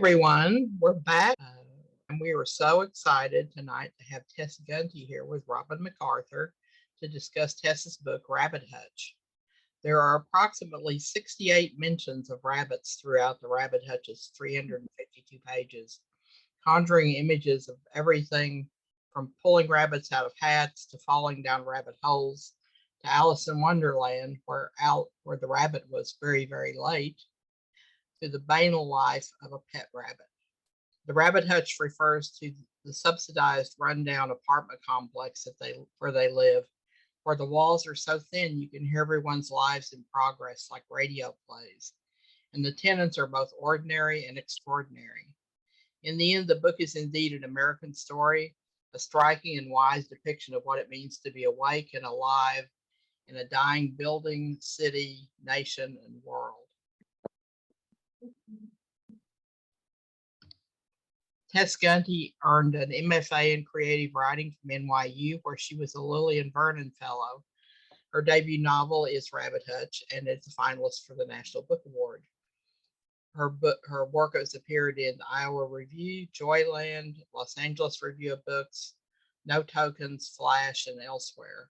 everyone, we're back, and we are so excited tonight to have Tess Gunty here with Robin MacArthur to discuss Tess's book, Rabbit Hutch. There are approximately 68 mentions of rabbits throughout the Rabbit Hutch's 352 pages, conjuring images of everything from pulling rabbits out of hats to falling down rabbit holes to Alice in Wonderland, where the rabbit was very, very late, to the banal life of a pet rabbit. The Rabbit Hutch refers to the subsidized, rundown apartment complex where they live, where the walls are so thin you can hear everyone's lives in progress like radio plays, and the tenants are both ordinary and extraordinary. In the end, the book is indeed an American story, a striking and wise depiction of what it means to be awake and alive in a dying building, city, nation, and world. Tess Gunty earned an MFA in creative writing from NYU, where she was a Lillian Vernon Fellow. Her debut novel is Rabbit Hutch, and it's a finalist for the National Book Award. Her work has appeared in the Iowa Review, Joyland, Los Angeles Review of Books, No Tokens, Flash, and elsewhere.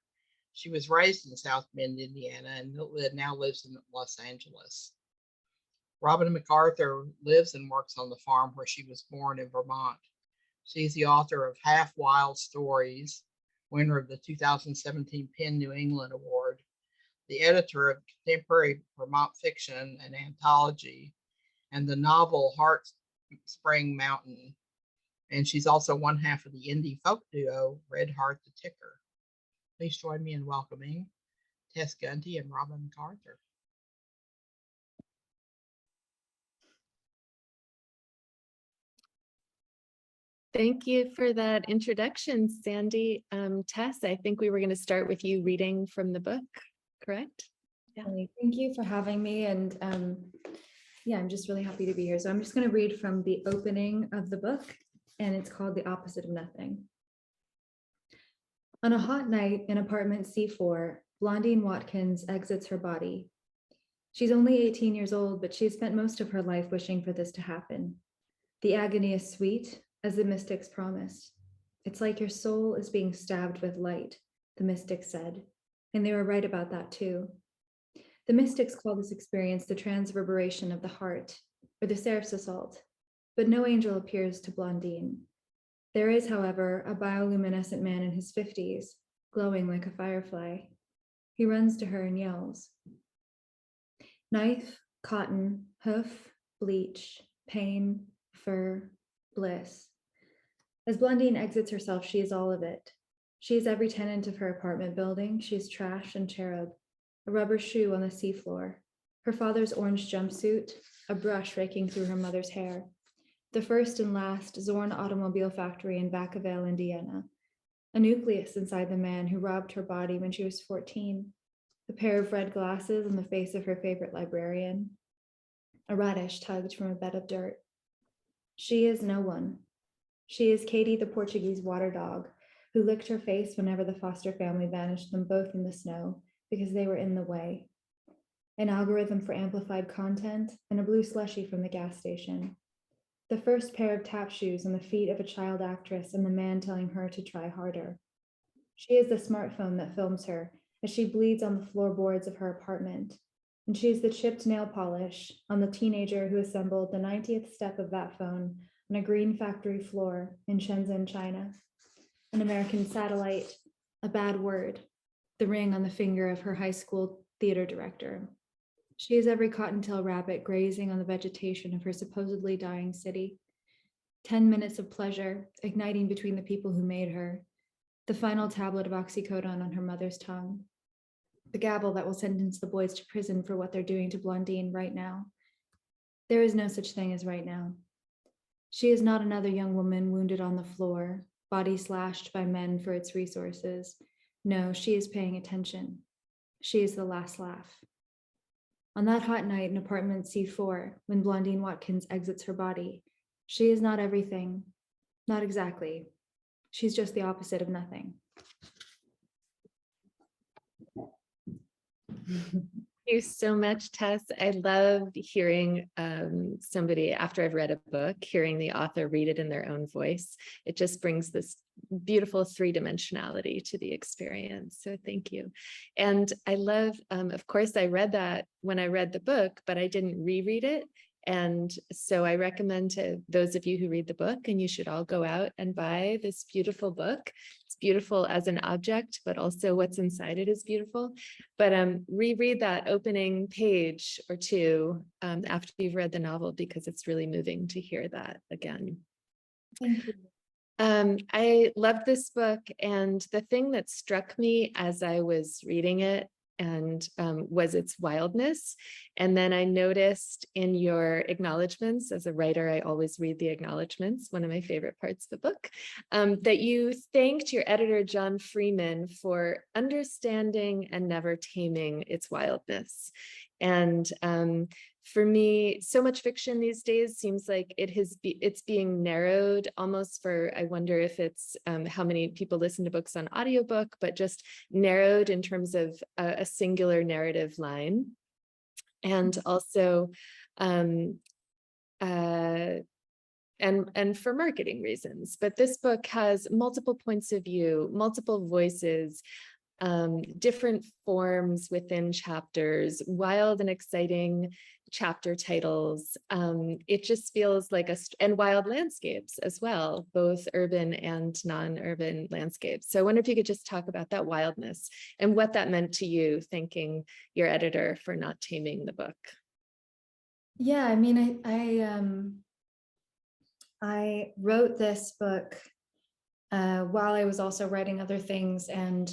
She was raised in South Bend, Indiana, and now lives in Los Angeles. Robin MacArthur lives and works on the farm where she was born in Vermont. She's the author of Half Wild Stories, winner of the 2017 PEN New England Award, the editor of contemporary Vermont fiction and anthology, and the novel Heart Spring Mountain. And she's also one half of the indie folk duo Red Heart the Ticker. Please join me in welcoming Tess Gunty and Robin MacArthur. Thank you for that introduction, Sandy. Tess, I think we were going to start with you reading from the book, correct? Yeah. Thank you for having me. And yeah, I'm just really happy to be here. So I'm just going to read from the opening of the book, and it's called The Opposite of Nothing. On a hot night in apartment C4, Blondine Watkins exits her body. She's only 18 years old, but she's spent most of her life wishing for this to happen. The agony is sweet, as the mystics promised. It's like your soul is being stabbed with light, the mystics said, and they were right about that too. The mystics call this experience the transverberation of the heart, or the seraph's assault, but no angel appears to Blondine. There is, however, a bioluminescent man in his 50s, glowing like a firefly. He runs to her and yells. Knife, cotton, hoof, bleach, pain, fur, bliss. As Blondine exits herself, she is all of it. She is every tenant of her apartment building. She is trash and cherub, a rubber shoe on the seafloor, her father's orange jumpsuit, a brush raking through her mother's hair, the first and last Zorn automobile factory in Vacca Vale, Indiana, a nucleus inside the man who robbed her body when she was 14, a pair of red glasses on the face of her favorite librarian, a radish tugged from a bed of dirt. She is no one. She is Katie, the Portuguese water dog, who licked her face whenever the foster family banished them both in the snow because they were in the way. An algorithm for amplified content and a blue slushie from the gas station. The first pair of tap shoes on the feet of a child actress and the man telling her to try harder. She is the smartphone that films her as she bleeds on the floorboards of her apartment. And she is the chipped nail polish on the teenager who assembled the 90th step of that phone on a green factory floor in Shenzhen, China. An American satellite, a bad word, the ring on the finger of her high school theater director. She is every cottontail rabbit grazing on the vegetation of her supposedly dying city. 10 minutes of pleasure igniting between the people who made her. The final tablet of oxycodone on her mother's tongue. The gavel that will sentence the boys to prison for what they're doing to Blondine right now. There is no such thing as right now. She is not another young woman wounded on the floor, body slashed by men for its resources. No, she is paying attention. She is the last laugh. On that hot night in apartment C4, when Blondine Watkins exits her body, she is not everything. Not exactly. She's just the opposite of nothing. you so much, Tess. I love hearing somebody, after I've read a book, hearing the author read it in their own voice. It just brings this beautiful three-dimensionality to the experience. So thank you. And I love, of course, I read that when I read the book, but I didn't reread it. And so I recommend to those of you who read the book, and you should all go out and buy this beautiful book. It's beautiful as an object, but also what's inside it is beautiful. But reread that opening page or two after you've read the novel, because it's really moving to hear that again. Thank you. I loved this book, and the thing that struck me as I was reading it and was its wildness. And then I noticed in your acknowledgements, as a writer, I always read the acknowledgements, one of my favorite parts of the book, that you thanked your editor, John Freeman, for understanding and never taming its wildness. And for me, so much fiction these days seems like it's being narrowed almost for, I wonder if it's how many people listen to books on audiobook, but just narrowed in terms of a singular narrative line. And also, and for marketing reasons. But this book has multiple points of view, multiple voices, different forms within chapters, wild and exciting chapter titles. It just feels like and wild landscapes as well, both urban and non-urban landscapes. So I wonder if you could just talk about that wildness and what that meant to you, thanking your editor for not taming the book. Yeah, I mean, I wrote this book while I was also writing other things, and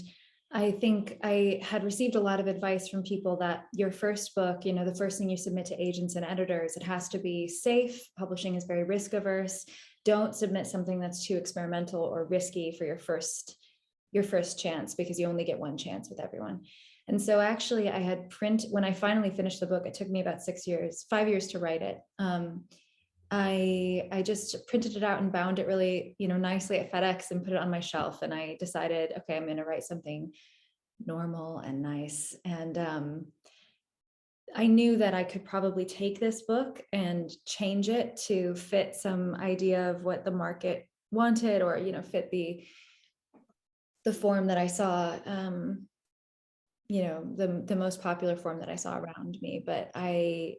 I think I had received a lot of advice from people that your first book, you know, the first thing you submit to agents and editors, it has to be safe. Publishing is very risk averse. Don't submit something that's too experimental or risky for your first chance, because you only get one chance with everyone. And so actually I had when I finally finished the book, it took me about 5 years to write it. I just printed it out and bound it really, nicely at FedEx and put it on my shelf. And I decided, okay, I'm going to write something normal and nice. And I knew that I could probably take this book and change it to fit some idea of what the market wanted, or, fit the form that I saw, the most popular form that I saw around me. But I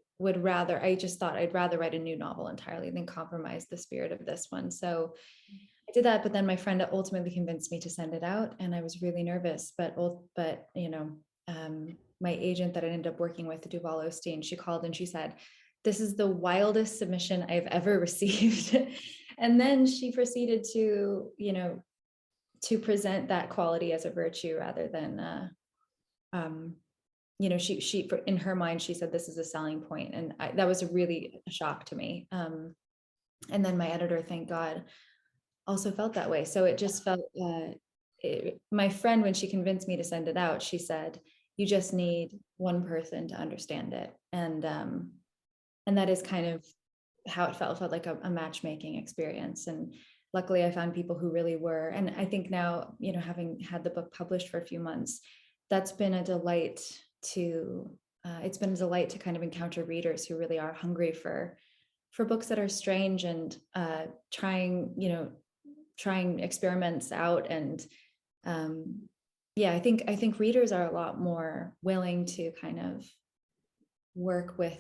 just thought I'd rather write a new novel entirely than compromise the spirit of this one. So I did that, but then my friend ultimately convinced me to send it out, and I was really nervous. But my agent that I ended up working with, Duval Osteen, she called and she said, "This is the wildest submission I've ever received." And then she proceeded to present that quality as a virtue rather than she in her mind, she said, this is a selling point. And that was really a shock to me. And then my editor, thank God, also felt that way. So it just felt, my friend, when she convinced me to send it out, she said, you just need one person to understand it. And that is kind of how it felt. It felt like a matchmaking experience. And luckily I found people who really were. And I think now, having had the book published for a few months, that's been a delight to kind of encounter readers who really are hungry for books that are strange and trying experiments out. And I think readers are a lot more willing to kind of work with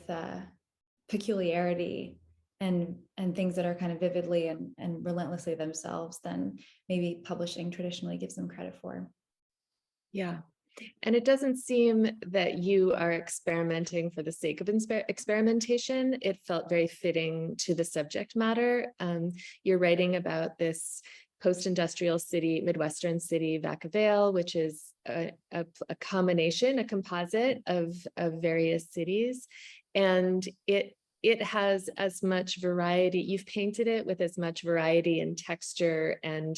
peculiarity and things that are kind of vividly and relentlessly themselves than maybe publishing traditionally gives them credit for. Yeah. And it doesn't seem that you are experimenting for the sake of experimentation. It felt very fitting to the subject matter. You're writing about this post-industrial city, Midwestern city, Vacca Vale, which is a combination, a composite of various cities. And it has as much variety. You've painted it with as much variety and texture and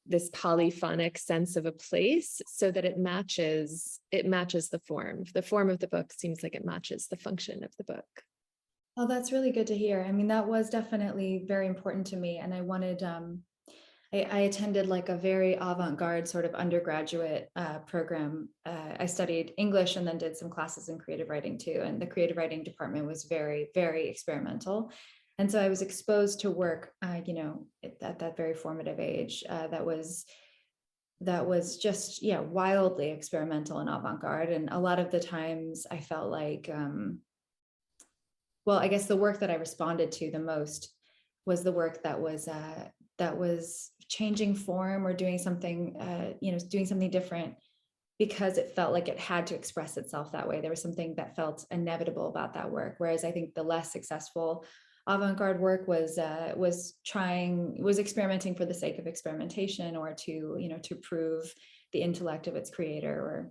this polyphonic sense of a place, so that it matches the form. The form of the book seems like it matches the function of the book. Oh, that's really good to hear. I mean, that was definitely very important to me. And I wanted, I attended like a very avant-garde sort of undergraduate program. I studied English and then did some classes in creative writing too. And the creative writing department was very, very experimental. And so I was exposed to work, you know, at that very formative age that was just, yeah, wildly experimental and avant-garde. And a lot of the times I felt like, well, I guess the work that I responded to the most was the work that was changing form or doing something, you know, doing something different because it felt like it had to express itself that way. There was something that felt inevitable about that work. Whereas I think the less successful avant-garde work was experimenting for the sake of experimentation, or to, you know, to prove the intellect of its creator or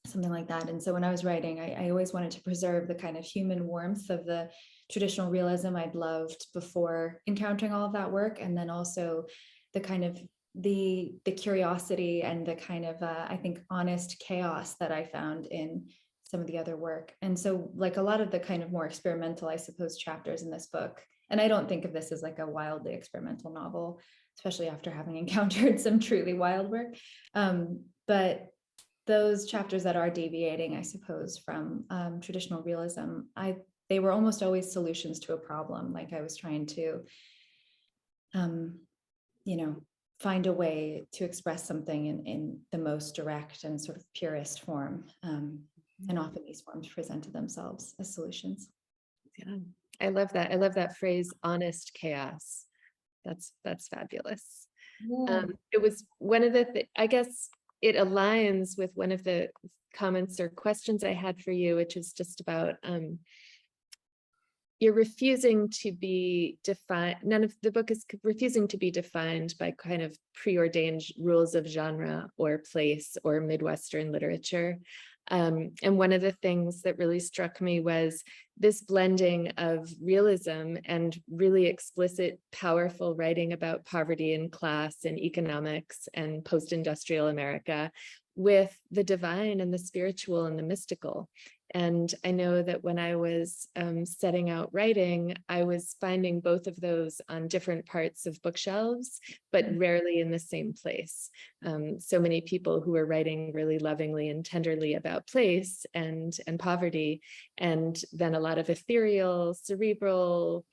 something like that. And so when I was writing, I always wanted to preserve the kind of human warmth of the traditional realism I'd loved before encountering all of that work. And then also the kind of the curiosity and the kind of, I think, honest chaos that I found in some of the other work. And so like a lot of the kind of more experimental, I suppose, chapters in this book, and I don't think of this as like a wildly experimental novel, especially after having encountered some truly wild work. But those chapters that are deviating, I suppose, from traditional realism, they were almost always solutions to a problem. Like I was trying to, you know, find a way to express something in the most direct and sort of purest form. And often these forms presented themselves as solutions. Yeah, I love that. I love that phrase, honest chaos. That's fabulous. Yeah. It was one of the, I guess it aligns with one of the comments or questions I had for you, which is just about you're refusing to be defined. None of the book is refusing to be defined by kind of preordained rules of genre or place or Midwestern literature. And one of the things that really struck me was this blending of realism and really explicit, powerful writing about poverty and class and economics and post-industrial America with the divine and the spiritual and the mystical. And I know that when I was setting out writing, I was finding both of those on different parts of bookshelves, but rarely in the same place. So many people who were writing really lovingly and tenderly about place and poverty, and then a lot of ethereal, cerebral,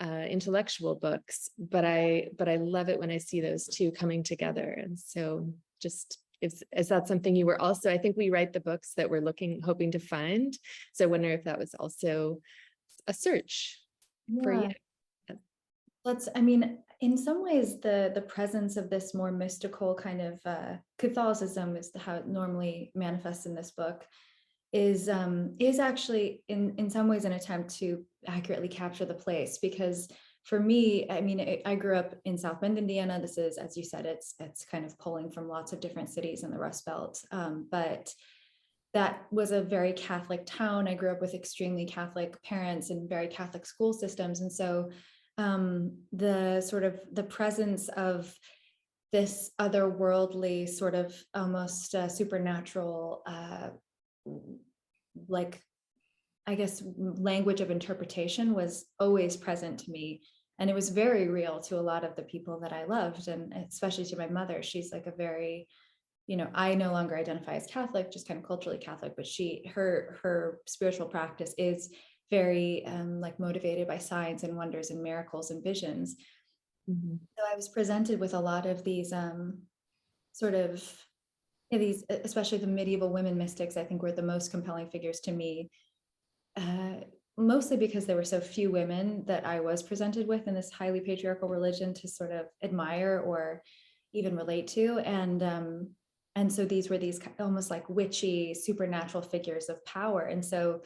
intellectual books. But I love it when I see those two coming together. And so just, is that something you were also, I think we write the books that we're hoping to find. So I wonder if that was also a search for you. That's, I mean, in some ways, the presence of this more mystical kind of Catholicism is how it normally manifests in this book, is actually in some ways an attempt to accurately capture the place. Because for me, I mean, I grew up in South Bend, Indiana. This is, as you said, it's kind of pulling from lots of different cities in the Rust Belt. But that was a very Catholic town. I grew up with extremely Catholic parents and very Catholic school systems. And so the sort of the presence of this otherworldly sort of almost supernatural, like, I guess, language of interpretation was always present to me. And it was very real to a lot of the people that I loved, and especially to my mother. She's like a very, you know, I no longer identify as Catholic, just kind of culturally Catholic, but her spiritual practice is very like motivated by signs and wonders and miracles and visions. Mm-hmm. So I was presented with a lot of these sort of, these, especially the medieval women mystics, I think were the most compelling figures to me. Mostly because there were so few women that I was presented with in this highly patriarchal religion to sort of admire or even relate to. And so these were these almost like witchy, supernatural figures of power. And so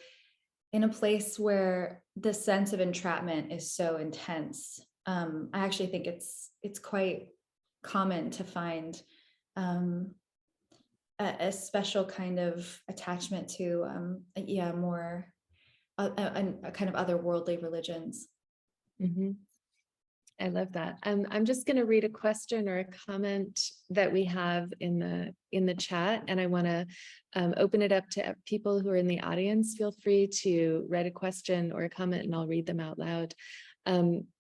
in a place where the sense of entrapment is so intense, I actually think it's quite common to find a special kind of attachment to, more a kind of otherworldly religions. Mm-hmm. I love that. I'm just going to read a question or a comment that we have in the chat, and I want to open it up to people who are in the audience. Feel free to write a question or a comment, and I'll read them out loud.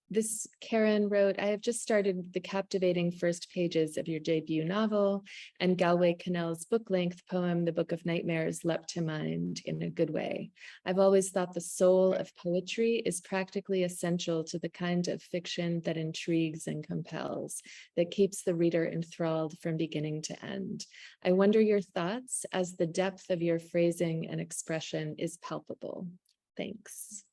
This Karen wrote, I have just started the captivating first pages of your debut novel, and Galway Cannell's book-length poem, The Book of Nightmares, leapt to mind in a good way. I've always thought the soul of poetry is practically essential to the kind of fiction that intrigues and compels, that keeps the reader enthralled from beginning to end. I wonder your thoughts as the depth of your phrasing and expression is palpable. Thanks.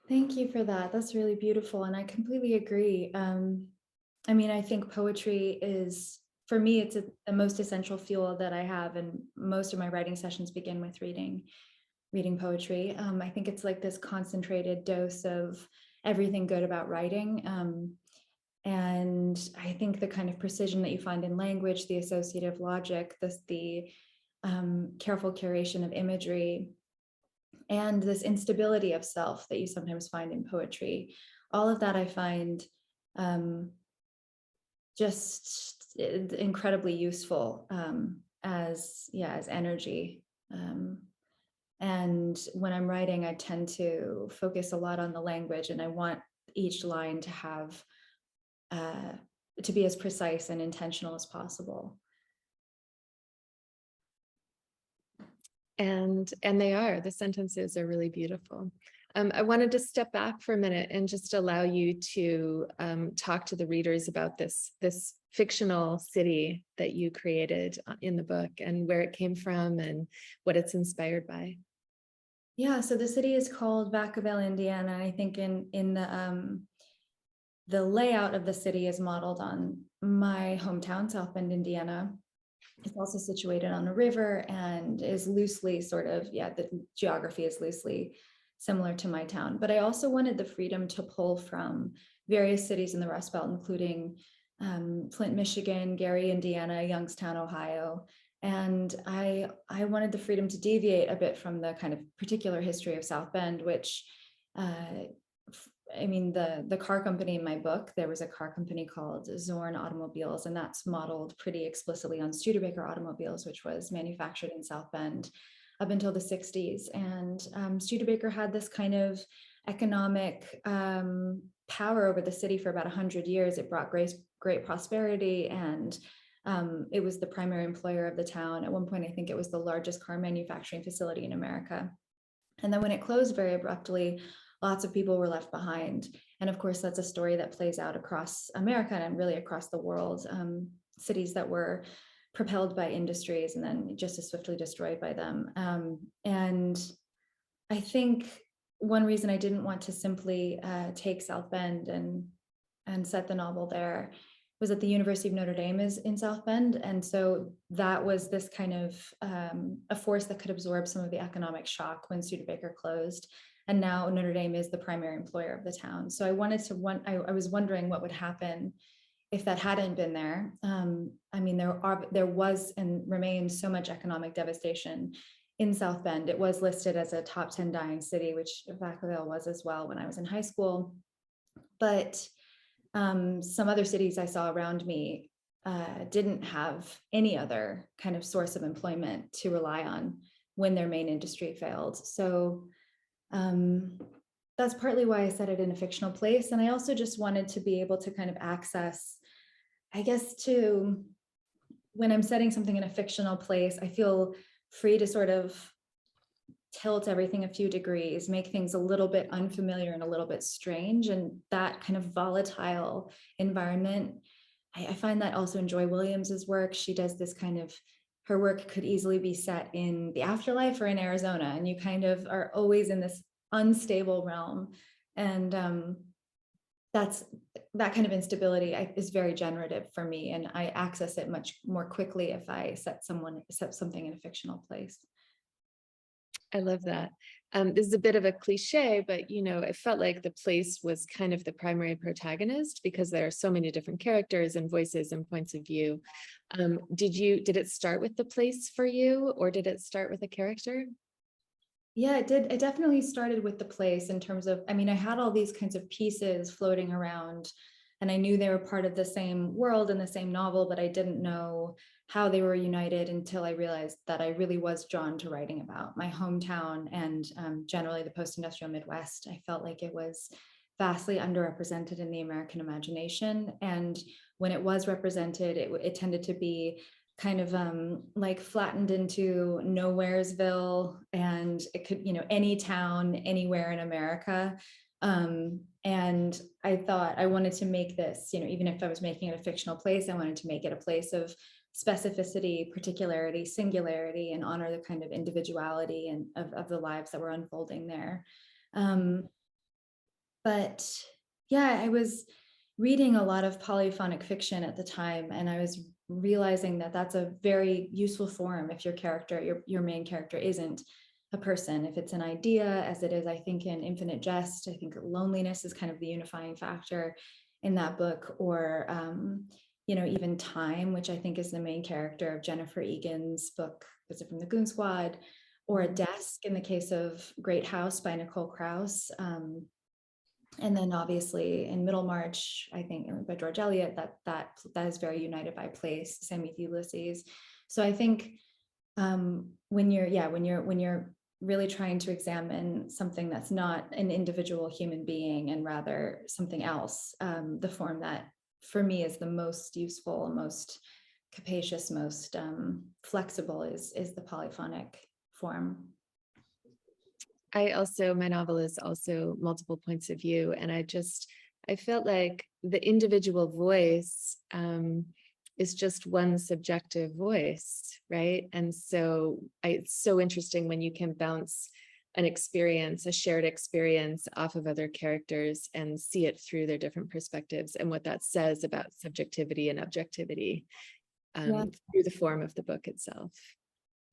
Thank you for that. That's really beautiful. And I completely agree. I mean, I think poetry is, for me, it's the most essential fuel that I have. And most of my writing sessions begin with reading poetry. I think it's like this concentrated dose of everything good about writing. And I think the kind of precision that you find in language, the associative logic, the careful curation of imagery, and this instability of self that you sometimes find in poetry, all of that I find just incredibly useful as energy. And when I'm writing, I tend to focus a lot on the language, and I want each line to have to be as precise and intentional as possible. And they are, the sentences are really beautiful. I wanted to step back for a minute and just allow you to talk to the readers about this fictional city that you created in the book, and where it came from and what it's inspired by. Yeah, so the city is called Vacca Vale, Indiana. I think in the layout of the city is modeled on my hometown, South Bend, Indiana. It's also situated on a river and is loosely the geography is loosely similar to my town. But I also wanted the freedom to pull from various cities in the Rust Belt, including Flint, Michigan, Gary, Indiana, Youngstown, Ohio. And I wanted the freedom to deviate a bit from the kind of particular history of South Bend, which I mean, the car company in my book, there was a car company called Zorn Automobiles, and that's modeled pretty explicitly on Studebaker Automobiles, which was manufactured in South Bend up until the 60s. And Studebaker had this kind of economic power over the city for about 100 years. It brought great prosperity, and it was the primary employer of the town. At one point, I think it was the largest car manufacturing facility in America. And then when it closed very abruptly, lots of people were left behind. And of course, that's a story that plays out across America and really across the world. Cities that were propelled by industries and then just as swiftly destroyed by them. And I think one reason I didn't want to simply take South Bend and set the novel there was that the University of Notre Dame is in South Bend. And so that was this kind of a force that could absorb some of the economic shock when Studebaker closed. And now Notre Dame is the primary employer of the town. So I was wondering what would happen if that hadn't been there. I mean, there was and remains so much economic devastation in South Bend. It was listed as a top 10 dying city, which Vacca Vale was as well when I was in high school. But some other cities I saw around me didn't have any other kind of source of employment to rely on when their main industry failed. So that's partly why I set it in a fictional place. And I also just wanted to be able to kind of access, I guess, to when I'm setting something in a fictional place, I feel free to sort of tilt everything a few degrees, make things a little bit unfamiliar and a little bit strange. And that kind of volatile environment, I find that also in Joy Williams's work. She does this kind of, her work could easily be set in the afterlife or in Arizona, and you kind of are always in this unstable realm. And that kind of instability is very generative for me, and I access it much more quickly if I set something in a fictional place. I love that. This is a bit of a cliche, but it felt like the place was kind of the primary protagonist because there are so many different characters and voices and points of view. Did it start with the place for you, or did it start with a character? Yeah, it did. It definitely started with the place in terms of, I mean, I had all these kinds of pieces floating around, and I knew they were part of the same world and the same novel, but I didn't know how they were united until I realized that I really was drawn to writing about my hometown and generally the post-industrial Midwest. I felt like it was vastly underrepresented in the American imagination. And when it was represented, it tended to be kind of like flattened into Nowheresville, and it could, any town anywhere in America. And I thought I wanted to make this, even if I was making it a fictional place, I wanted to make it a place of specificity, particularity, singularity, and honor the kind of individuality and of the lives that were unfolding there. But yeah, I was reading a lot of polyphonic fiction at the time, and I was realizing that that's a very useful form if your character, your main character, isn't a person. If it's an idea, as it is, I think, in Infinite Jest, I think loneliness is kind of the unifying factor in that book, or even time, which I think is the main character of Jennifer Egan's book, Visit from the Goon Squad, or a desk in the case of Great House by Nicole Krauss. And then obviously in Middlemarch, I think by George Eliot, that is very united by place, same with Ulysses. So I think when you're really trying to examine something that's not an individual human being and rather something else, the form that for me is the most useful, most capacious, most flexible is the polyphonic form. My novel is also multiple points of view. And I felt like the individual voice is just one subjective voice, right? And so it's so interesting when you can bounce an experience, a shared experience off of other characters and see it through their different perspectives and what that says about subjectivity and objectivity through the form of the book itself.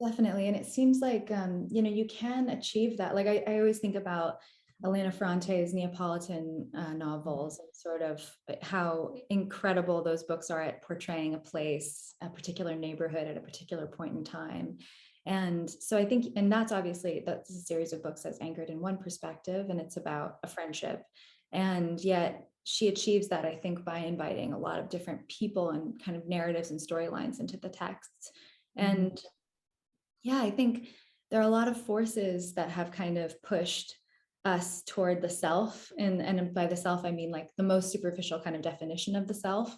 Definitely. And it seems like, you can achieve that. Like I always think about Elena Ferrante's Neapolitan novels and sort of how incredible those books are at portraying a place, a particular neighborhood at a particular point in time. And so I think, and that's a series of books that's anchored in one perspective, and it's about a friendship. And yet she achieves that, I think, by inviting a lot of different people and kind of narratives and storylines into the texts. And yeah, I think there are a lot of forces that have kind of pushed us toward the self. And by the self, I mean like the most superficial kind of definition of the self.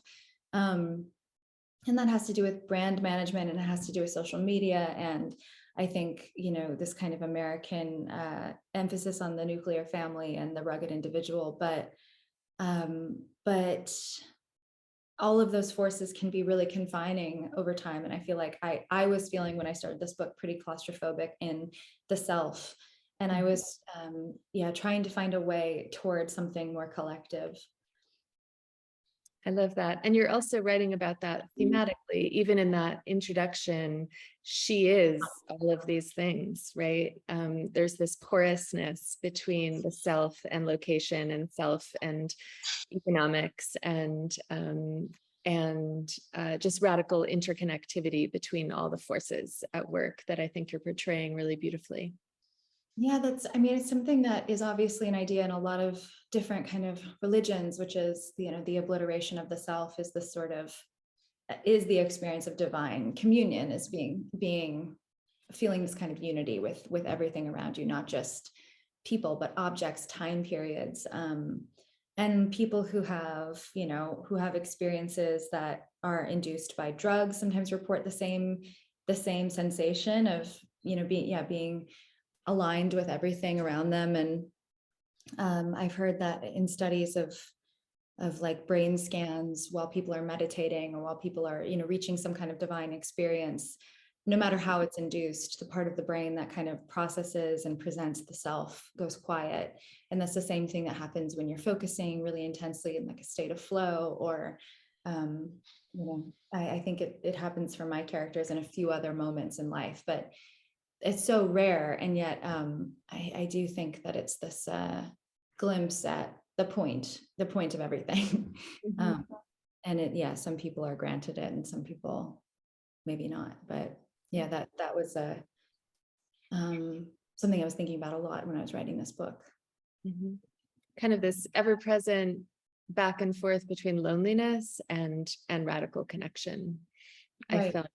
And that has to do with brand management, and it has to do with social media. And I think, this kind of American emphasis on the nuclear family and the rugged individual. But all of those forces can be really confining over time. And I feel like I was feeling when I started this book pretty claustrophobic in the self. And I was, trying to find a way towards something more collective. I love that. And you're also writing about that thematically, even in that introduction, she is all of these things, right? There's this porousness between the self and location and self and economics and just radical interconnectivity between all the forces at work that I think you're portraying really beautifully. Yeah, it's something that is obviously an idea in a lot of different kind of religions, which is, the obliteration of the self is the experience of divine communion, is feeling this kind of unity with everything around you, not just people, but objects, time periods, and people who have experiences that are induced by drugs sometimes report the same sensation of, being aligned with everything around them. And I've heard that in studies of like brain scans while people are meditating or while people are, reaching some kind of divine experience, no matter how it's induced, the part of the brain that kind of processes and presents the self goes quiet. And that's the same thing that happens when you're focusing really intensely in like a state of flow, or I think it happens for my characters in a few other moments in life, but it's so rare. And yet I do think that it's this glimpse at the point of everything. And some people are granted it and some people maybe not. But yeah, that was something I was thinking about a lot when I was writing this book. Kind of this ever-present back and forth between loneliness and radical connection. Right. I felt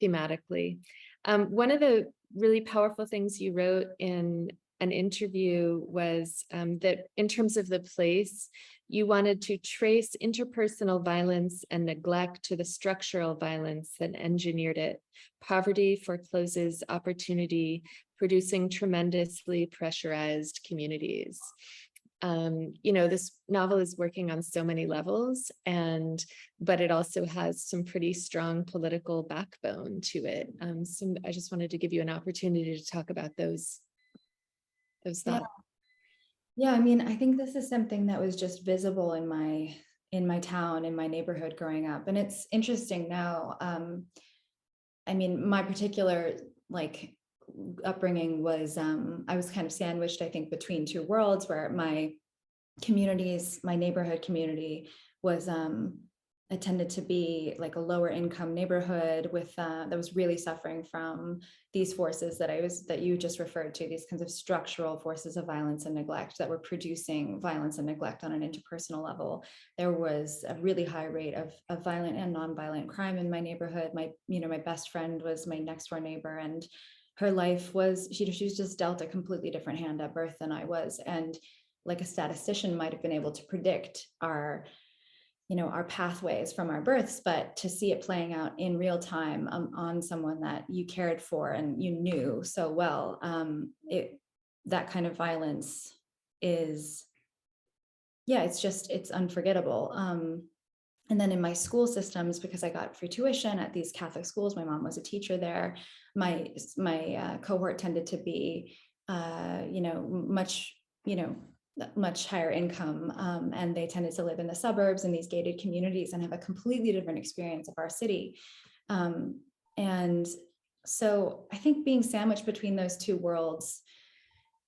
thematically. One of the really powerful things you wrote in an interview was that in terms of the place, you wanted to trace interpersonal violence and neglect to the structural violence that engineered it. Poverty forecloses opportunity, producing tremendously pressurized communities. This novel is working on so many levels, but it also has some pretty strong political backbone to it. So I just wanted to give you an opportunity to talk about those thoughts. Yeah, I mean, I think this is something that was just visible in my town, in my neighborhood growing up. And it's interesting now. I mean, my particular upbringing was I was kind of sandwiched, I think, between two worlds, where my neighborhood community was tended to be like a lower income neighborhood with that was really suffering from these forces that you just referred to, these kinds of structural forces of violence and neglect that were producing violence and neglect on an interpersonal level. There was a really high rate of violent and nonviolent crime in my neighborhood. My best friend was my next door neighbor, and her life was, she was just dealt a completely different hand at birth than I was. And like a statistician might have been able to predict our pathways from our births, but to see it playing out in real time on someone that you cared for and you knew so well, that kind of violence is, it's unforgettable. And then in my school systems, because I got free tuition at these Catholic schools, my mom was a teacher there, my cohort tended to be, much higher income, and they tended to live in the suburbs in these gated communities and have a completely different experience of our city. And so I think being sandwiched between those two worlds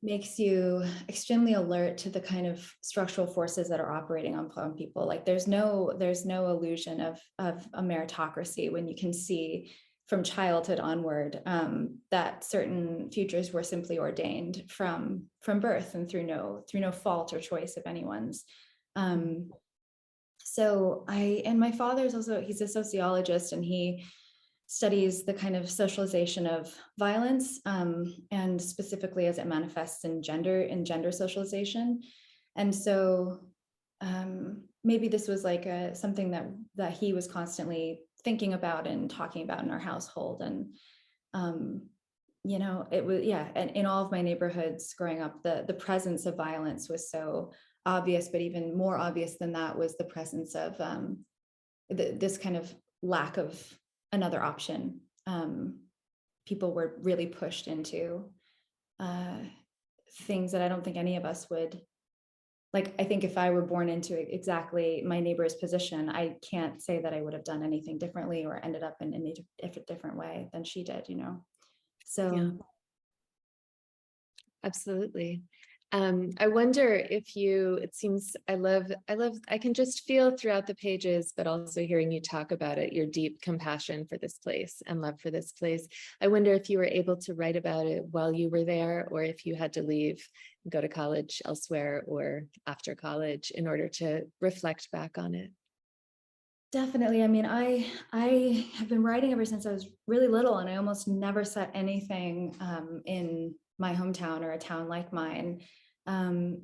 makes you extremely alert to the kind of structural forces that are operating on people. Like there's no illusion of a meritocracy when you can see from childhood onward that certain futures were simply ordained from birth and through no fault or choice of anyone's. So my father's also, he's a sociologist, and he studies the kind of socialization of violence, and specifically as it manifests in gender socialization. And so maybe this was like something that he was constantly thinking about and talking about in our household. And it was, and in all of my neighborhoods growing up, the presence of violence was so obvious, but even more obvious than that was the presence of this kind of lack of another option. People were really pushed into things that I don't think any of us would. Like, I think if I were born into exactly my neighbor's position, I can't say that I would have done anything differently or ended up in a different way than she did, So. Yeah. Absolutely. I wonder if it seems, I can just feel throughout the pages, but also hearing you talk about it, your deep compassion for this place and love for this place. I wonder if you were able to write about it while you were there, or if you had to leave, go to college elsewhere or after college in order to reflect back on it. Definitely. I mean, I have been writing ever since I was really little, and I almost never set anything in my hometown or a town like mine.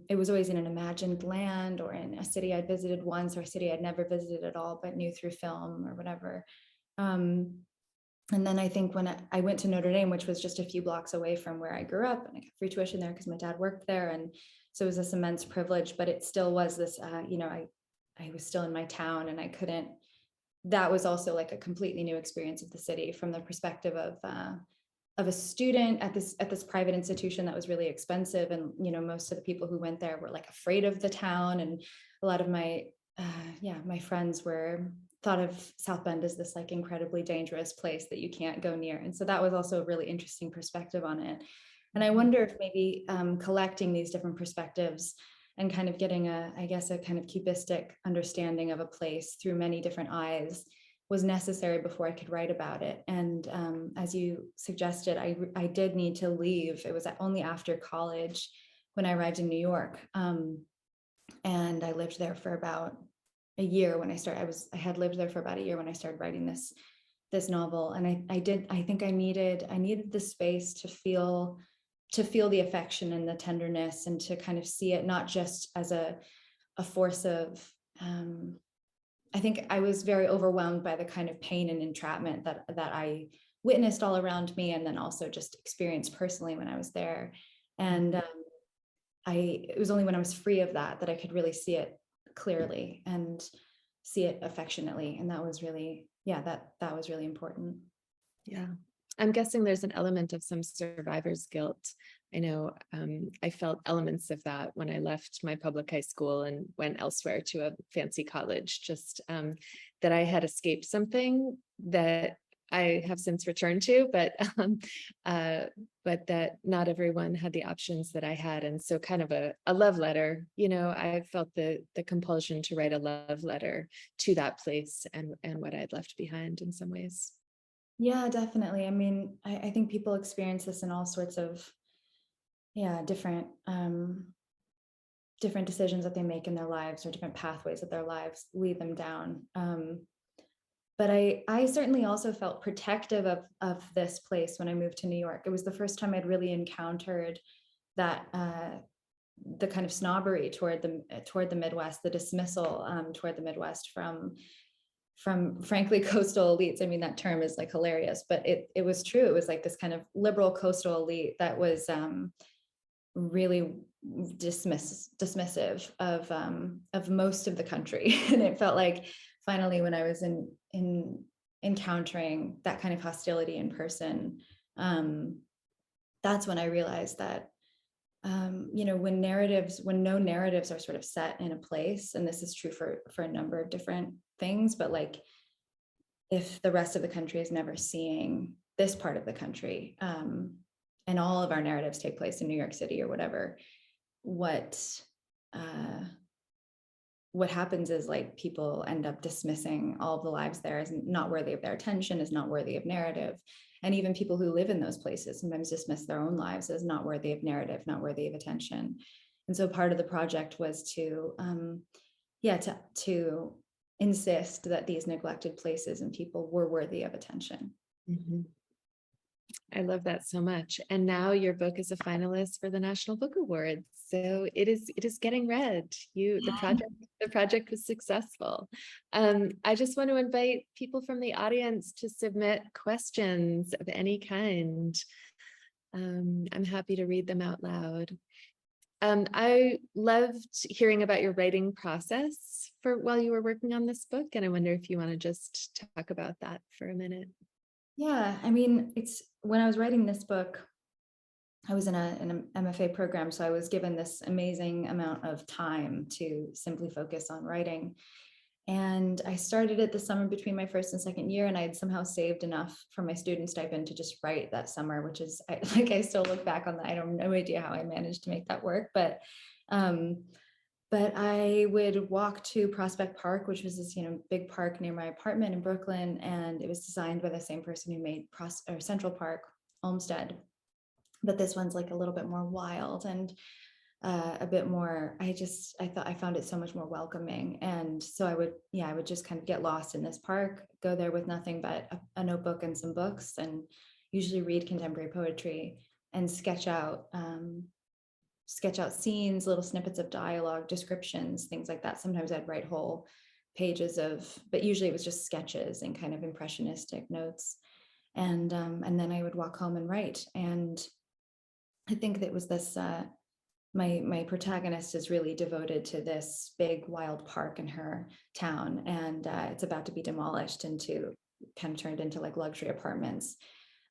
It was always in an imagined land or in a city I'd visited once, or a city I'd never visited at all, but knew through film or whatever. And then I think when I went to Notre Dame, which was just a few blocks away from where I grew up, and I got free tuition there because my dad worked there. And so it was this immense privilege, but it still was this, I was still in my town, and that was also like a completely new experience of the city from the perspective of a student at this private institution that was really expensive. And, most of the people who went there were like afraid of the town. And a lot of my friends thought of South Bend as this like incredibly dangerous place that you can't go near. And so that was also a really interesting perspective on it. And I wonder if maybe collecting these different perspectives and kind of getting a kind of cubistic understanding of a place through many different eyes was necessary before I could write about it. And as you suggested, I did need to leave. It was only after college when I arrived in New York. And I lived there for about a year when I started. I had lived there for about a year when I started writing this novel. And I think I needed the space to feel to feel the affection and the tenderness, and to kind of see it not just as a force of, I think I was very overwhelmed by the kind of pain and entrapment that I witnessed all around me, and then also just experienced personally when I was there. And it was only when I was free of that I could really see it clearly and see it affectionately. And that was really, that was really important. Yeah. I'm guessing there's an element of some survivor's guilt. I know I felt elements of that when I left my public high school and went elsewhere to a fancy college, just that I had escaped something that I have since returned to, but that not everyone had the options that I had. And so kind of a love letter, I felt the compulsion to write a love letter to that place and what I'd left behind in some ways. Yeah, definitely. I mean, I think people experience this in all sorts of, different decisions that they make in their lives, or different pathways that their lives lead them down. But I certainly also felt protective of this place when I moved to New York. It was the first time I'd really encountered that the kind of snobbery toward the Midwest, the dismissal toward the Midwest from frankly coastal elites. I mean, that term is like hilarious, but it was true. It was like this kind of liberal coastal elite that was really dismissive of most of the country. And it felt like finally when I was in encountering that kind of hostility in person, that's when I realized that when no narratives are sort of set in a place, and this is true for a number of different things, but like if the rest of the country is never seeing this part of the country, and all of our narratives take place in New York City or whatever, what happens is like people end up dismissing all of the lives there as not worthy of their attention, as not worthy of narrative. And even people who live in those places sometimes dismiss their own lives as not worthy of narrative, not worthy of attention. And so part of the project was to insist that these neglected places and people were worthy of attention. Mm-hmm. I love that so much. And now your book is a finalist for the National Book Awards. So it is getting read. The project was successful. I just want to invite people from the audience to submit questions of any kind. I'm happy to read them out loud. I loved hearing about your writing process while you were working on this book. And I wonder if you want to just talk about that for a minute. Yeah, I mean, it's when I was writing this book, I was in an MFA program, so I was given this amazing amount of time to simply focus on writing. And I started it the summer between my first and second year, and I had somehow saved enough from my student stipend to just write that summer, which is I still look back on that. I have no idea how I managed to make that work, but I would walk to Prospect Park, which was this, big park near my apartment in Brooklyn. And it was designed by the same person who made Central Park, Olmsted. But this one's like a little bit more wild and a bit more, I found it so much more welcoming. And so I would just kind of get lost in this park, go there with nothing but a notebook and some books, and usually read contemporary poetry and sketch out scenes, little snippets of dialogue, descriptions, things like that. Sometimes I'd write whole pages but usually it was just sketches and kind of impressionistic notes. And then I would walk home and write. And I think that was this, my protagonist is really devoted to this big wild park in her town. And it's about to be demolished kind of turned into like luxury apartments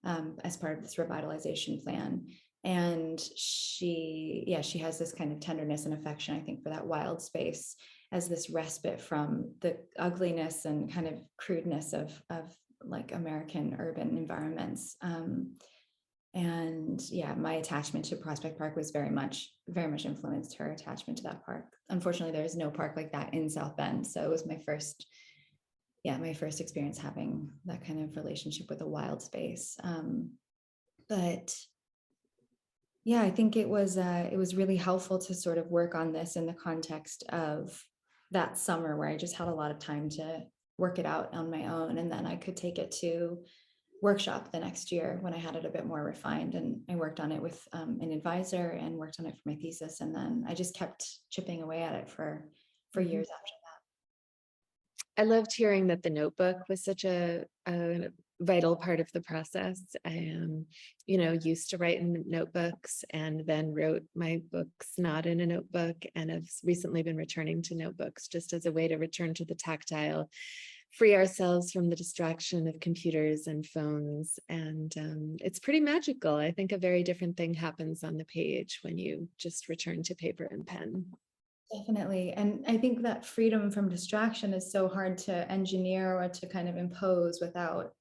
as part of this revitalization plan. And she has this kind of tenderness and affection, I think, for that wild space as this respite from the ugliness and kind of crudeness of like American urban environments. And my attachment to Prospect Park was very much influenced her attachment to that park. Unfortunately, there is no park like that in South Bend. So it was my first experience having that kind of relationship with a wild space. But yeah, I think it was really helpful to sort of work on this in the context of that summer where I just had a lot of time to work it out on my own. And then I could take it to workshop the next year when I had it a bit more refined, and I worked on it with an advisor and worked on it for my thesis, and then I just kept chipping away at it for years after I loved hearing that the notebook was such a vital part of the process. I am, used to write in notebooks and then wrote my books not in a notebook, and have recently been returning to notebooks just as a way to return to the tactile, free ourselves from the distraction of computers and phones. And it's pretty magical. I think a very different thing happens on the page when you just return to paper and pen. Definitely. And I think that freedom from distraction is so hard to engineer or to kind of impose without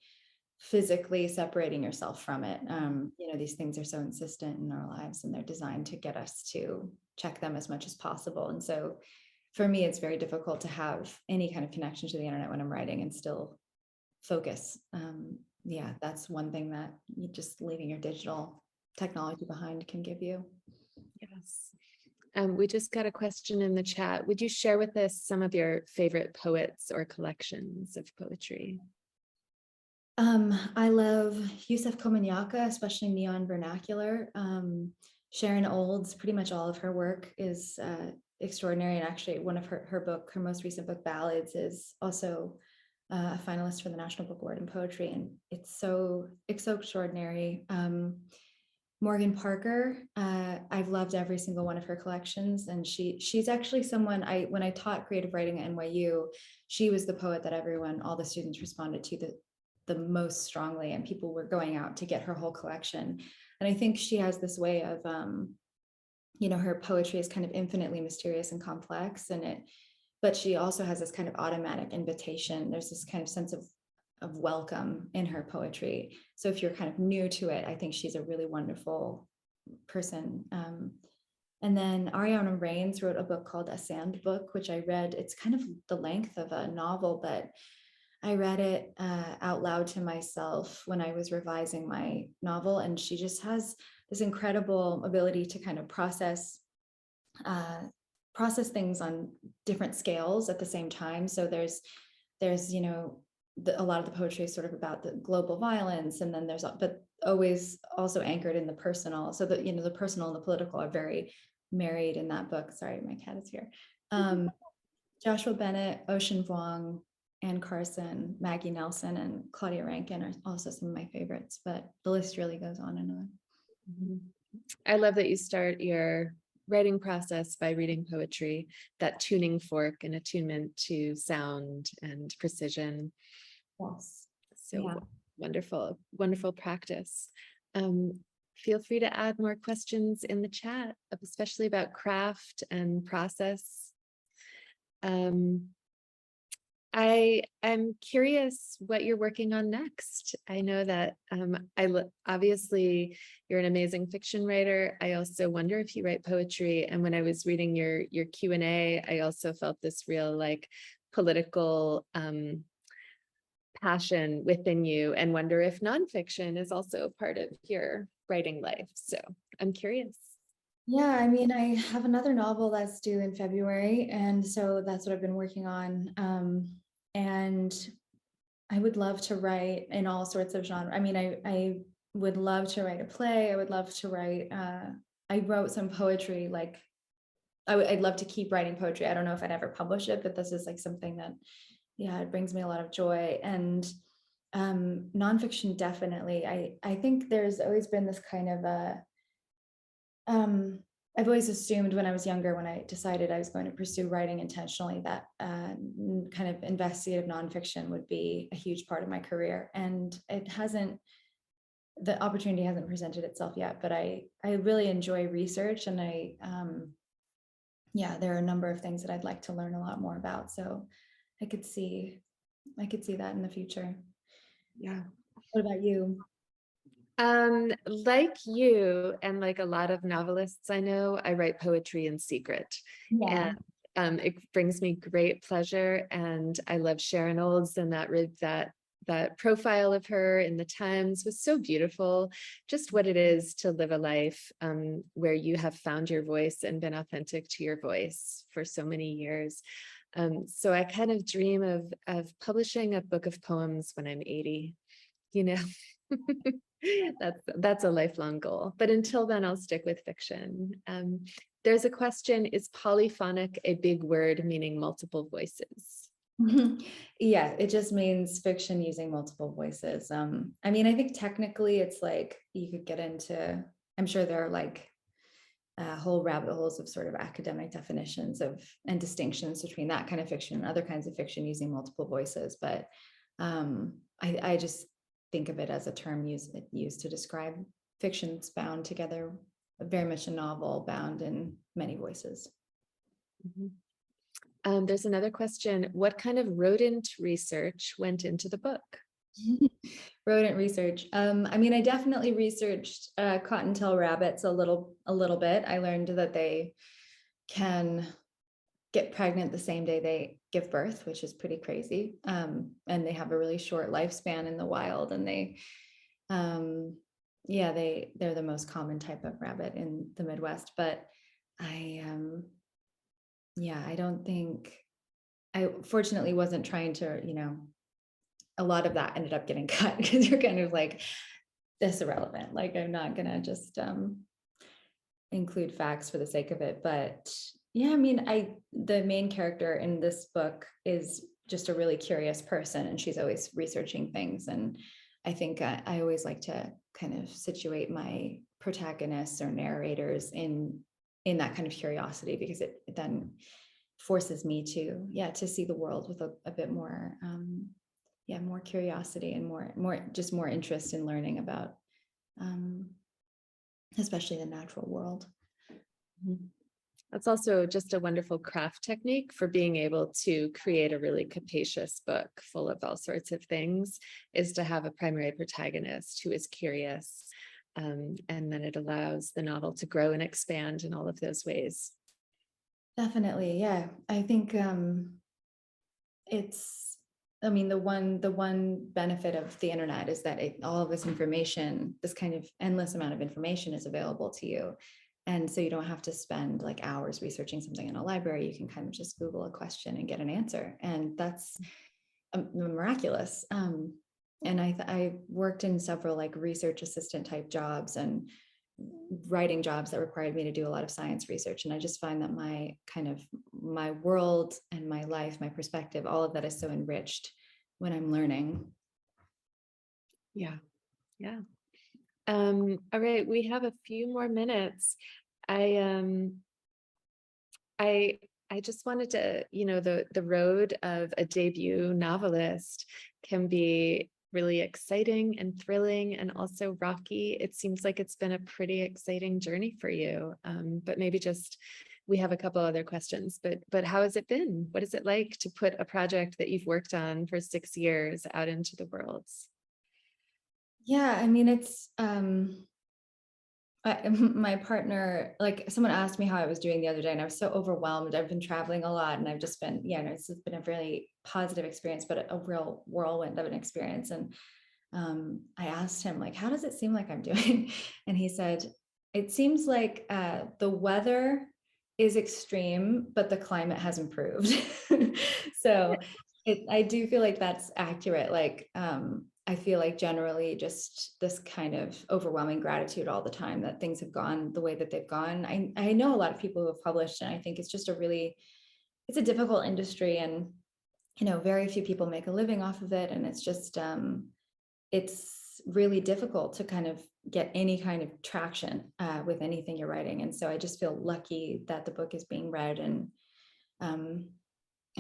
physically separating yourself from it. These things are so insistent in our lives, and they're designed to get us to check them as much as possible. And so for me, it's very difficult to have any kind of connection to the internet when I'm writing and still focus. That's one thing that just leaving your digital technology behind can give you. Yes. We just got a question in the chat. Would you share with us some of your favorite poets or collections of poetry? I love Yusef Komunyakaa, especially Neon Vernacular. Sharon Olds, pretty much all of her work is extraordinary. And actually one of her most recent book, Ballads, is also a finalist for the National Book Award in Poetry. And it's so extraordinary. Morgan Parker, I've loved every single one of her collections, and she's actually someone when I taught creative writing at NYU, she was the poet that all the students responded to the most strongly, and people were going out to get her whole collection. And I think she has this way of, her poetry is kind of infinitely mysterious and complex, but she also has this kind of automatic invitation. There's this kind of sense of welcome in her poetry. So if you're kind of new to it, I think she's a really wonderful person. And then Ariana Reines wrote a book called A Sand Book, which I read. It's kind of the length of a novel, but I read it out loud to myself when I was revising my novel. And she just has this incredible ability to kind of process things on different scales at the same time. So there's a lot of the poetry is sort of about the global violence, and then but always also anchored in the personal. So that, the personal and the political are very married in that book. Sorry, my cat is here. Joshua Bennett, Ocean Vuong, Anne Carson, Maggie Nelson, and Claudia Rankin are also some of my favorites, but the list really goes on and on. I love that you start your writing process by reading poetry, that tuning fork and attunement to sound and precision. Yes. So wonderful, wonderful practice. Feel free to add more questions in the chat, especially about craft and process. I am curious what you're working on next. I know that obviously you're an amazing fiction writer. I also wonder if you write poetry. And when I was reading your Q&A, I also felt this real political passion within you, and wonder if nonfiction is also a part of your writing life. So I'm curious. Yeah, I mean, I have another novel that's due in February, and so that's what I've been working on. And I would love to write in all sorts of genres. I mean, I would love to write a play. I would love to write, I wrote some poetry, I'd love to keep writing poetry. I don't know if I'd ever publish it, but this is something that, it brings me a lot of joy. And nonfiction, definitely. I think there's always been this kind of I've always assumed when I was younger, when I decided I was going to pursue writing intentionally, that kind of investigative nonfiction would be a huge part of my career. And the opportunity hasn't presented itself yet, but I really enjoy research, and there are a number of things that I'd like to learn a lot more about. So I could see that in the future. Yeah. What about you? Like you, and like a lot of novelists I know, I write poetry in secret. Yeah. And it brings me great pleasure. And I love Sharon Olds, and that profile of her in the Times was so beautiful. Just what it is to live a life where you have found your voice and been authentic to your voice for so many years. So I kind of dream of publishing a book of poems when I'm 80. you know, that's a lifelong goal. But until then, I'll stick with fiction. There's a question, is polyphonic a big word meaning multiple voices? Yeah, it just means fiction using multiple voices. I mean, I think technically it's like you could get into, I'm sure there are like whole rabbit holes of sort of academic definitions of and distinctions between that kind of fiction and other kinds of fiction using multiple voices. But I just think of it as a term used to describe fictions bound together, very much a novel bound in many voices. Mhm. There's another question. What kind of rodent research went into the book? Rodent research. I mean, I definitely researched cottontail rabbits a little bit. I learned that they can get pregnant the same day they give birth, which is pretty crazy. And they have a really short lifespan in the wild, and they're the most common type of rabbit in the Midwest. But I don't think, I fortunately wasn't trying to, a lot of that ended up getting cut because you're kind of like, this irrelevant. Like, I'm not gonna just include facts for the sake of it. But yeah, I mean, the main character in this book is just a really curious person, and she's always researching things. And I think I always like to kind of situate my protagonists or narrators in that kind of curiosity, because it then forces me to see the world with a bit more more curiosity and more interest in learning about especially the natural world. That's also just a wonderful craft technique for being able to create a really capacious book full of all sorts of things, is to have a primary protagonist who is curious. And then it allows the novel to grow and expand in all of those ways. Definitely. Yeah. I think the one benefit of the internet is that all of this information, this kind of endless amount of information, is available to you. And so you don't have to spend like hours researching something in a library. You can kind of just Google a question and get an answer. And that's miraculous. And I worked in several like research assistant type jobs and writing jobs that required me to do a lot of science research. And I just find that my world and my life, my perspective, all of that is so enriched when I'm learning. Yeah. All right, we have a few more minutes. I just wanted to, the road of a debut novelist can be really exciting and thrilling and also rocky. It seems like it's been a pretty exciting journey for you. But maybe we have a couple other questions, but how has it been? What is it like to put a project that you've worked on for 6 years out into the world? Yeah, I mean, it's my partner, like someone asked me how I was doing the other day, and I was so overwhelmed. I've been traveling a lot, and I've just been, it's been a really positive experience, but a real whirlwind of an experience. And I asked him, like, how does it seem like I'm doing? And he said, it seems like the weather is extreme, but the climate has improved. So I do feel like that's accurate. Like, I feel like generally just this kind of overwhelming gratitude all the time that things have gone the way that they've gone. I know a lot of people who have published, and I think it's just it's a difficult industry, and, very few people make a living off of it. And it's just, it's really difficult to kind of get any kind of traction with anything you're writing. And so I just feel lucky that the book is being read and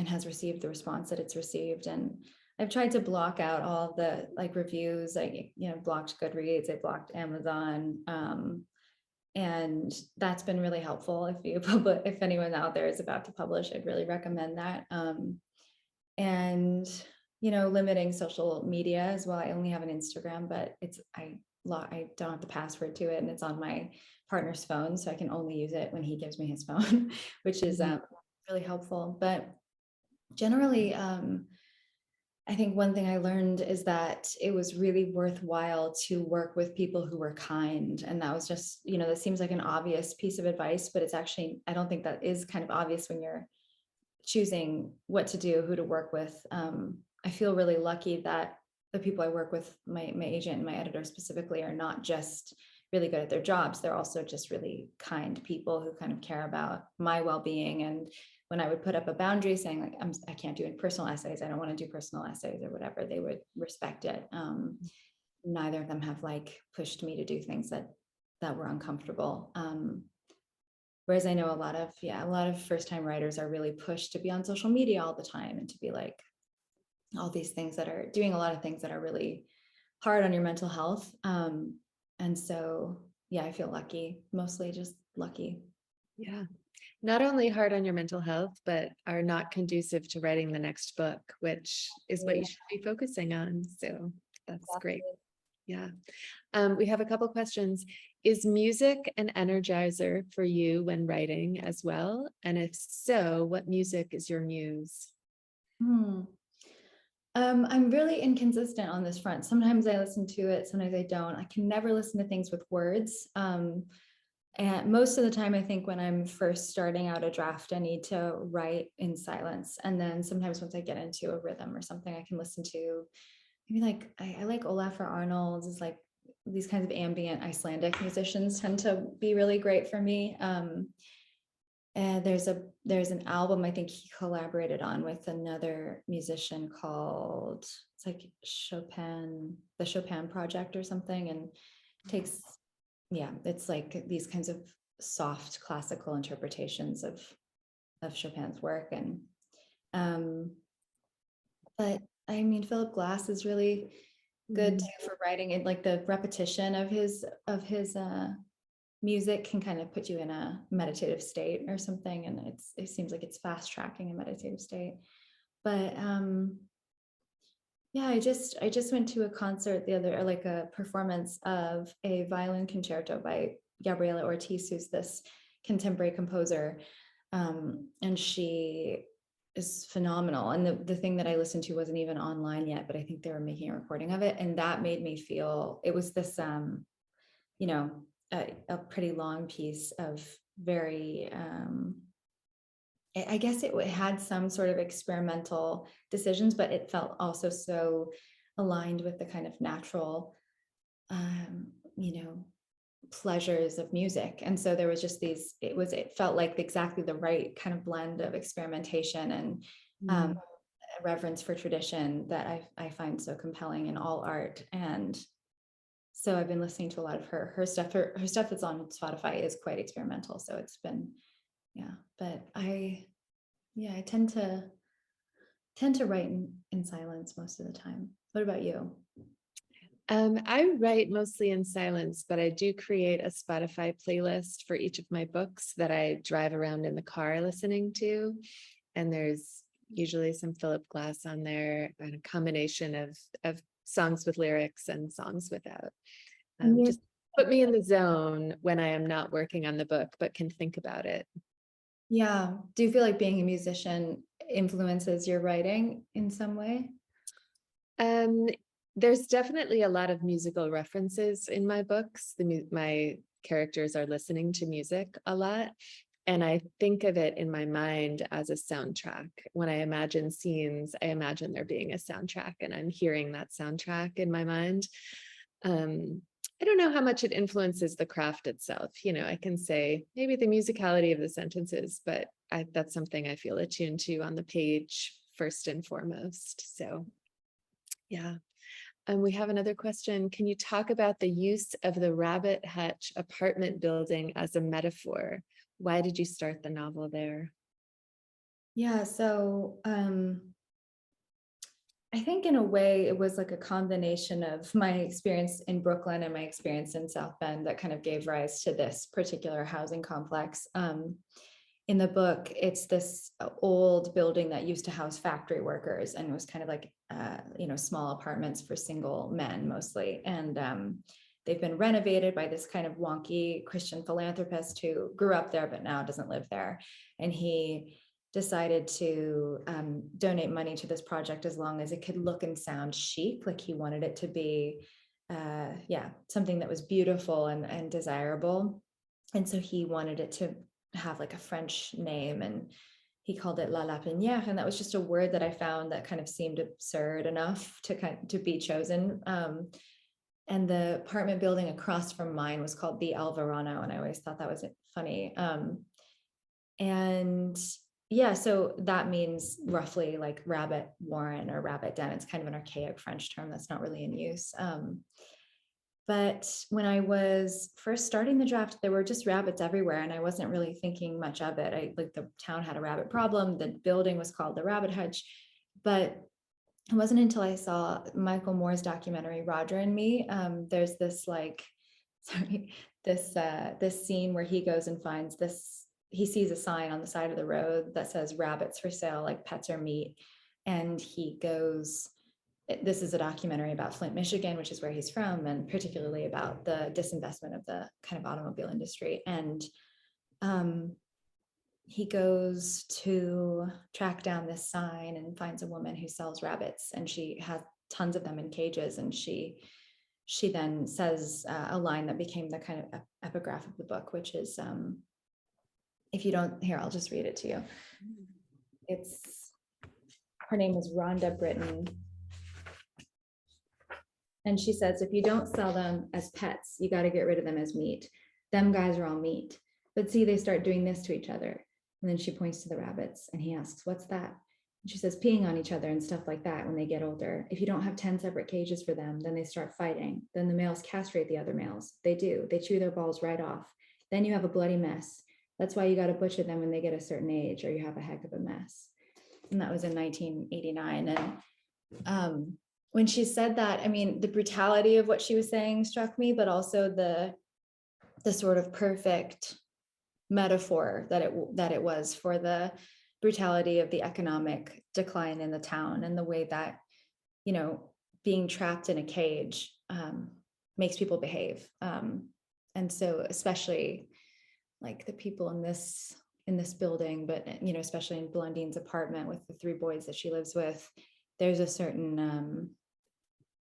has received the response that it's received. And I've tried to block out all the like reviews. I, blocked Goodreads, I blocked Amazon. And that's been really helpful. If anyone out there is about to publish, I'd really recommend that. And, limiting social media as well. I only have an Instagram, but I don't have the password to it, and it's on my partner's phone, so I can only use it when he gives me his phone, which is really helpful. But generally, I think one thing I learned is that it was really worthwhile to work with people who were kind. And that was just, that seems like an obvious piece of advice, but it's actually, I don't think that is kind of obvious when you're choosing what to do, who to work with. I feel really lucky that the people I work with, my agent and my editor specifically, are not just really good at their jobs. They're also just really kind people who kind of care about my well-being. And when I would put up a boundary saying like, I can't do personal essays, I don't want to do personal essays or whatever, they would respect it. Neither of them have like pushed me to do things that were uncomfortable. Whereas I know a lot of first-time writers are really pushed to be on social media all the time and to be like all these things that are doing a lot of things that are really hard on your mental health. And so, yeah, I feel lucky, mostly just lucky. Yeah. Not only hard on your mental health, but are not conducive to writing the next book, which is what you should be focusing on. So that's great. Yeah. We have a couple questions. Is music an energizer for you when writing as well? And if so, what music is your muse? I'm really inconsistent on this front. Sometimes I listen to it, sometimes I don't. I can never listen to things with words. And most of the time, I think when I'm first starting out a draft, I need to write in silence. And then sometimes once I get into a rhythm or something, I can listen to maybe like, I like Olafur Arnalds, is like these kinds of ambient Icelandic musicians tend to be really great for me. And there's an album I think he collaborated on with another musician called, it's like the Chopin Project or something, and takes, it's like these kinds of soft classical interpretations of Chopin's work. And but I mean, Philip Glass is really good too for writing it. Like the repetition of his music can kind of put you in a meditative state or something, and it seems like it's fast tracking a meditative state. But I just went to a concert like a performance of a violin concerto by Gabriela Ortiz, who's this contemporary composer, and she is phenomenal. And the thing that I listened to wasn't even online yet, but I think they were making a recording of it, and that made me feel, it was this a pretty long piece of very I guess it had some sort of experimental decisions, but it felt also so aligned with the kind of natural pleasures of music. And so there was just it felt like exactly the right kind of blend of experimentation and a reverence for tradition that I find so compelling in all art. And so I've been listening to a lot of her stuff. Her stuff that's on Spotify is quite experimental. So it's been, but I tend to write in silence most of the time. What about you? I write mostly in silence, but I do create a Spotify playlist for each of my books that I drive around in the car listening to. And there's usually some Philip Glass on there, and a combination of songs with lyrics and songs without. Just put me in the zone when I am not working on the book, but can think about it. Yeah. Do you feel like being a musician influences your writing in some way? There's definitely a lot of musical references in my books. My characters are listening to music a lot, and I think of it in my mind as a soundtrack. When I imagine scenes, I imagine there being a soundtrack, and I'm hearing that soundtrack in my mind. I don't know how much it influences the craft itself. I can say maybe the musicality of the sentences, but that's something I feel attuned to on the page first and foremost. So, yeah. We have another question. Can you talk about the use of the Rabbit Hutch apartment building as a metaphor? Why did you start the novel there? Yeah, so I think in a way it was like a combination of my experience in Brooklyn and my experience in South Bend that kind of gave rise to this particular housing complex. In the book, it's this old building that used to house factory workers and was kind of like, small apartments for single men mostly. And they've been renovated by this kind of wonky Christian philanthropist who grew up there, but now doesn't live there. And he decided to donate money to this project as long as it could look and sound chic. Like he wanted it to be, something that was beautiful and desirable. And so he wanted it to have like a French name, and he called it la lapinière, and that was just a word that I found that kind of seemed absurd enough to be chosen. And the apartment building across from mine was called the Alvarado, and I always thought that was funny. And yeah, so that means roughly like rabbit warren or rabbit den. It's kind of an archaic French term that's not really in use. But when I was first starting the draft, there were just rabbits everywhere, and I wasn't really thinking much of it. Like the town had a rabbit problem. The building was called the Rabbit Hutch, but it wasn't until I saw Michael Moore's documentary Roger and Me. There's this this scene where he goes and finds this. He sees a sign on the side of the road that says rabbits for sale, like pets or meat, and he goes. This is a documentary about Flint, Michigan, which is where he's from, and particularly about the disinvestment of the kind of automobile industry. And he goes to track down this sign and finds a woman who sells rabbits, and she has tons of them in cages. And she then says a line that became the kind of epigraph of the book, which is, if you don't, here, I'll just read it to you. Her name is Rhonda Britton. And she says, if you don't sell them as pets, you got to get rid of them as meat. Them guys are all meat. But see, they start doing this to each other. And then she points to the rabbits and he asks, what's that? And she says, peeing on each other and stuff like that when they get older. If you don't have 10 separate cages for them, then they start fighting. Then the males castrate the other males. They do. They chew their balls right off. Then you have a bloody mess. That's why you got to butcher them when they get a certain age, or you have a heck of a mess. And that was in 1989. And when she said that, I mean, the brutality of what she was saying struck me, but also the sort of perfect metaphor that it was for the brutality of the economic decline in the town, and the way that, you know, being trapped in a cage makes people behave. And so especially like the people in this building, but, you know, especially in Blondine's apartment with the 3 boys that she lives with, there's a certain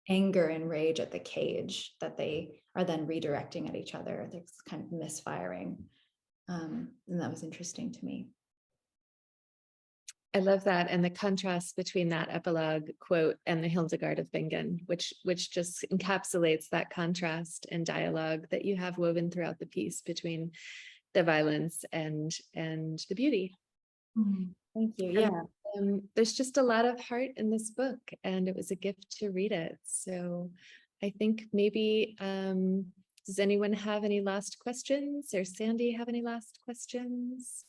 anger and rage at the cage that they are then redirecting at each other. There's kind of misfiring. And that was interesting to me. I love that. And the contrast between that epilogue quote and the Hildegard of Bingen, which just encapsulates that contrast and dialogue that you have woven throughout the piece between the violence and the beauty. Thank you. Yeah. There's just a lot of heart in this book, and it was a gift to read it. So I think maybe, does anyone have any last questions, or Sandy have any last questions?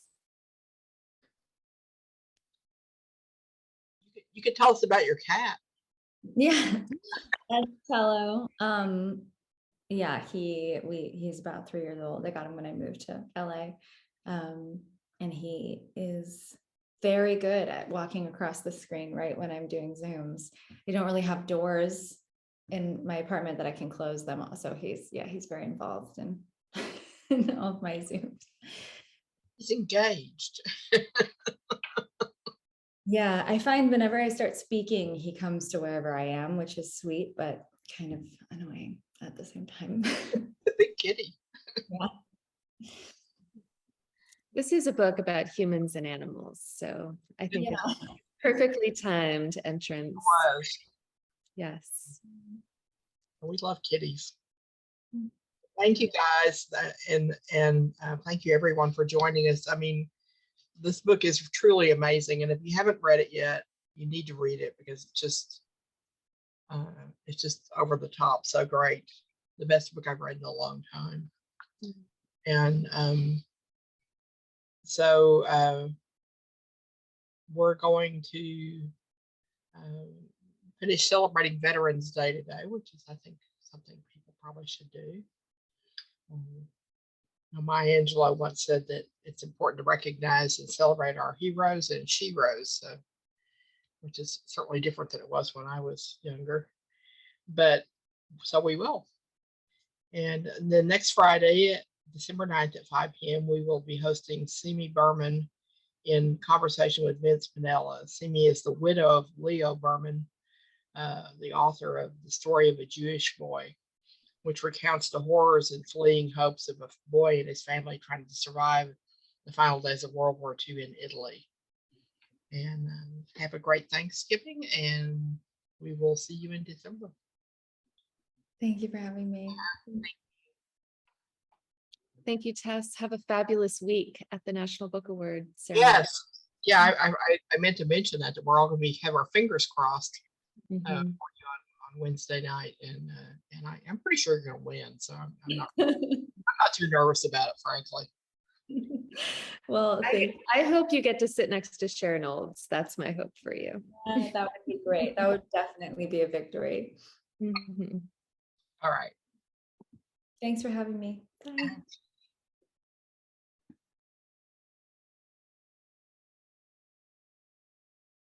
You could tell us about your cat. Yeah. Fellow. Yeah, he's about 3 years old. I got him when I moved to LA. And he is very good at walking across the screen right when I'm doing Zooms. We don't really have doors in my apartment that I can close them. So he's very involved in, in all of my Zooms. He's engaged. Yeah, I find whenever I start speaking, he comes to wherever I am, which is sweet, but kind of annoying at the same time. The big kitty. Yeah. This is a book about humans and animals, so I think it's a perfectly timed entrance. It was. Yes. We love kitties. Thank you guys, and thank you everyone for joining us. I mean, this book is truly amazing, and if you haven't read it yet, you need to read it, because it's just over the top, so great. The best book I've read in a long time. And so we're going to finish celebrating Veterans Day today, which is, I think, something people probably should do. Maya Angelou once said that it's important to recognize and celebrate our heroes and sheroes, which is certainly different than it was when I was younger. But so we will. And then next Friday, December 9th at 5 p.m., we will be hosting Simi Berman in conversation with Vince Pinella. Simi is the widow of Leo Berman, the author of The Story of a Jewish Boy, which recounts the horrors and fleeing hopes of a boy and his family trying to survive the final days of World War II in Italy. And have a great Thanksgiving, and we will see you in December. Thank you for having me. Thank you, Tess. Have a fabulous week at the National Book Award ceremony. Yes. Yeah, I meant to mention that we're all going to have our fingers crossed for you on Wednesday night, and I'm pretty sure you're going to win. So I'm not too nervous about it, frankly. Well, I hope you get to sit next to Sharon Olds. That's my hope for you. that would be great. That would definitely be a victory. Mhm. All right. Thanks for having me. Bye.